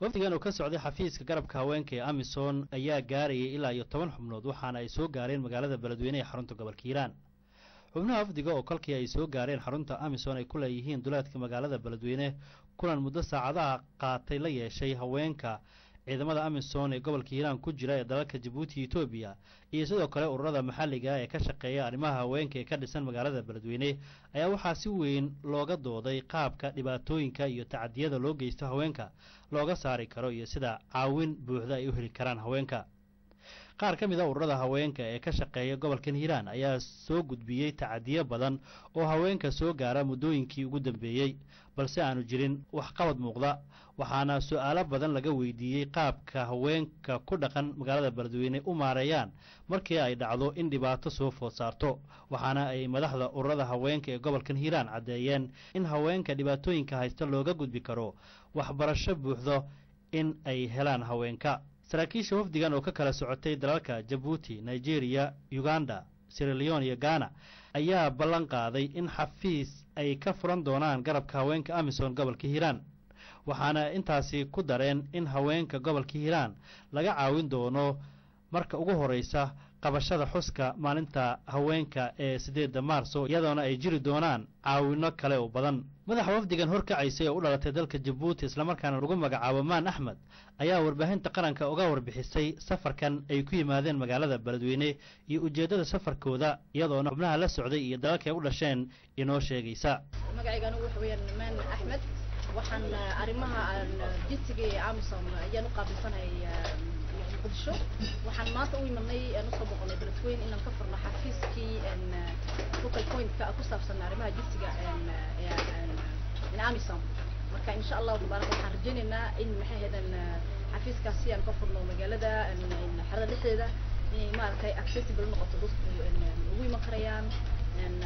wafdigan oo ka socday xafiiska garabka haweenka ee Amisom ayaa gaarayay ilaa 10 xubnood waxaana ay soo gaareen magaalada Beledweyne ee xarunta gobolka Hiiraan. xubnaha wafdiga oo kolkii ay soo gaareen xarunta Amisom ay ku leeyihiin duleedka magaalada Beledweyne kulan muddo saacadaha qaatay la yeeshay haweenka ciidamada Amisom ee gobolka Hiiraan ku jira ee dalalka Djibouti iyo Ethiopia iyo sidoo kale ururada maxalliga ee ka shaqeeya arrimaha haweenka ee ka dhisan magaalada Beledweyne ayaa waxaa si weyn looga dooday qaabka dhibaatooyinka iyo tacadiyada loo geysto haweenka looga saari karo iyo sida caawin buuxda ay u heli karaan haweenka. qaar ka mid ah ururada haweenka ee ka shaqeeya gobolka Hiiraan ayaa soo gudbiyay tacadiyo badan oo haweenka soo gaara muddooyinkii ugu dambeeyay balse aanu jirin wax qabad muuqda waxaana su'aalo badan laga weydiiyay qaabka haweenka ku dhaqan magaalada Beledweyne u maareeyaan markii ay dhacdo in dhibaato soo food saarto waxaana ay madaxda ururada haweenka ee gobolka Hiiraan cadeeyeen in haweenka dhibaatooyinka haysta looga gudbi karo waxbarasho buuxdo in ay helaan haweenka. saraakiisha wafdigan oo ka kala socotay dalalka Djibouti, Nigeria, Uganda, Sierra Leone iyo Ghana ayaa ballan qaaday in xafiis ay ka furan doonaan garabka haweenka Amisom gobolka Hiiraan waxaana intaasi ku dareen in haweenka gobolka Hiiraan laga caawin doono marka ugu horeysa qabashada xuska maalinta haweenka ee 8 Maarso iyadoona ay jiri doonaan caawino kale oo badan. madaxa wafdigan horkacaysay oo u dhalatay dalka Djibouti isla markaana lagu magacaabo Maan Axmed ayaa warbaahinta qaranka uga warbixisay safarkan ay ku yimaadeen magaalada Beledweyne iyo ujeedada safarkooda iyadoona xubnaha la socday iyo dalalka ay u dhasheen inoo sheegaysa. magacaygan waxa weeyaan Maan Axmed waxaan arrimaha jidsiga ee Amisom ayaan u qaabilsanahay bulsho waxaan maanta u imanay soo boqolay Beledweyne inaan ka furno xafiiskii focal point-ka ku saabsan arrimaha jidsiga ee Amisom marka insha Allah waxaan rajaynaynaa in maxay heedan xafiiskaasi aan ka furno magaalada xarada dhexdeeda in maartay accessible noqoto dadku ugu iman karayaan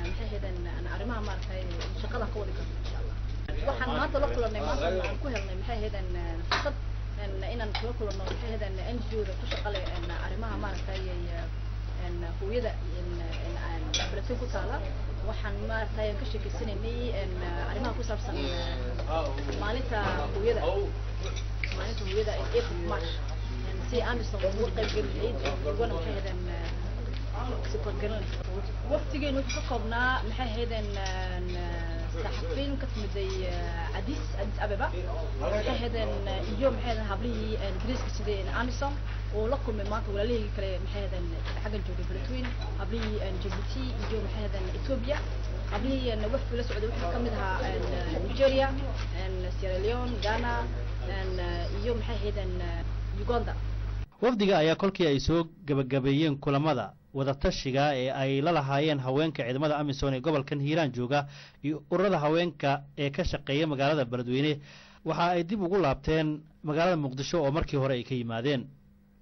maxay heedan arrimaha maartay shaqada ka wadi karto insha Allah. waxaan maanta la kulanay maanta aan ku helnay maxay heedan fursad inaan kula kulanno maxay heedan NGO-da ku shaqale arrimaha maartay hooyada Beledweyne ku taala waxaan maartay ka sheekaysanay arrimaha ku saabsan maalinta hooyada ee March si Amisom ugu qayb galiyay uguna maxay heedan support garan waqtigeenu ka koobnaa maxay heedan saxafiin ka timid Addis Ababa maxay heedan iyo maxay heedan hablihii Ingiriiska sideen Amisom oo la kulmay maanta walaalihii kale maxay heedan xaggan joogay Beledweyne hablihii Djibouti iyo maxay heedan Ethiopia hablihii wafdi la socday waxa kamid ahaa Nigeria Sierra Leone Ghana iyo maxay heedan Uganda. wafdiga ayaa kolkii ay soo gabagabeeyeen kulamada wadatashiga ee ay la lahaayeen haweenka ciidamada Amisom ee gobolka Hiiraan jooga iyo ururada haweenka ee ka shaqeeya magaalada Beledweyne waxa ay dib ugu laabteen magaalada Muqdisho oo markii hore ay ka yimaadeen.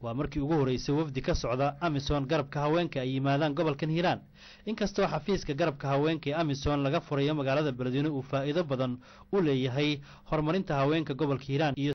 waa markii ugu horeysay wafdi ka socda Amisom garabka haweenka ay yimaadaan gobolka Hiiraan inkastoo xafiiska garabka haweenka ee Amisom laga furayo magaalada Beledweyne uu faa'iido badan u leeyahay horumarinta haweenka gobolka Hiiraan iyo